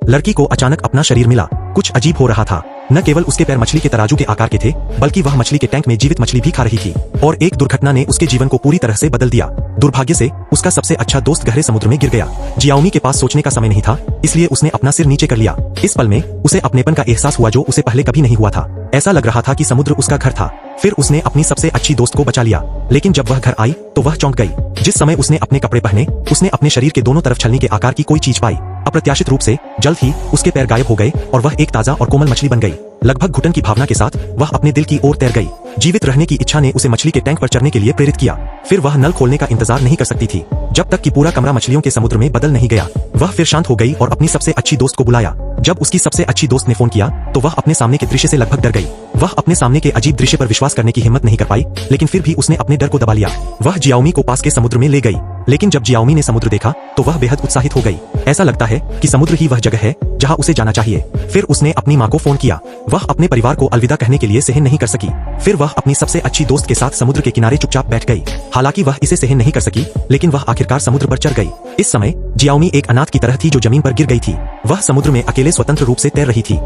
लड़की को अचानक अपना शरीर मिला। कुछ अजीब हो रहा था। न केवल उसके पैर मछली के तराजू के आकार के थे, बल्कि वह मछली के टैंक में जीवित मछली भी खा रही थी। और एक दुर्घटना ने उसके जीवन को पूरी तरह से बदल दिया। दुर्भाग्य से उसका सबसे अच्छा दोस्त गहरे समुद्र में गिर गया। जियाओमी के पास सोचने का समय नहीं था, इसलिए उसने अपना सिर नीचे कर लिया। इस पल में उसे अपनेपन का एहसास हुआ जो उसे पहले कभी नहीं हुआ था। ऐसा लग रहा था कि समुद्र उसका घर था। फिर उसने अपनी सबसे अच्छी दोस्त को बचा लिया, लेकिन जब वह घर आई तो वह चौंक गई। जिस समय उसने अपने कपड़े पहने, उसने अपने शरीर के दोनों तरफ छलनी के आकार की कोई चीज पाई। अप्रत्याशित रूप से जल्द ही उसके पैर गायब हो गए और वह एक ताजा और कोमल मछली बन गई। लगभग घुटन की भावना के साथ वह अपने दिल की ओर तैर गई। जीवित रहने की इच्छा ने उसे मछली के टैंक पर चढ़ने के लिए प्रेरित किया। फिर वह नल खोलने का इंतजार नहीं कर सकती थी, जब तक कि पूरा कमरा मछलियों के समुद्र में बदल नहीं गया। वह फिर शांत हो गई और अपनी सबसे अच्छी दोस्त को बुलाया। जब उसकी सबसे अच्छी दोस्त ने फोन किया तो वह अपने सामने के दृश्य से लगभग डर गई। वह अपने सामने के अजीब दृश्य पर विश्वास करने की हिम्मत नहीं कर पाई, लेकिन फिर भी उसने अपने डर को दबा लिया। वह जियाओमी को पास के समुद्र में ले गई, लेकिन जब जियाओमी ने समुद्र देखा तो वह बेहद उत्साहित हो गई। ऐसा लगता है कि समुद्र ही वह जगह है जहां उसे जाना चाहिए। फिर उसने अपनी मां को फोन किया। वह अपने परिवार को अलविदा कहने के लिए सहन नहीं कर सकी। फिर वह अपनी सबसे अच्छी दोस्त के साथ समुद्र के किनारे चुपचाप बैठ गई। हालांकि वह इसे सहन नहीं कर सकी, लेकिन वह आखिरकार समुद्र पर चढ़ गई। इस समय जियाओमी एक अनाथ की तरह थी जो जमीन पर गिर गई थी। वह समुद्र में अकेले स्वतंत्र रूप से तैर रही थी।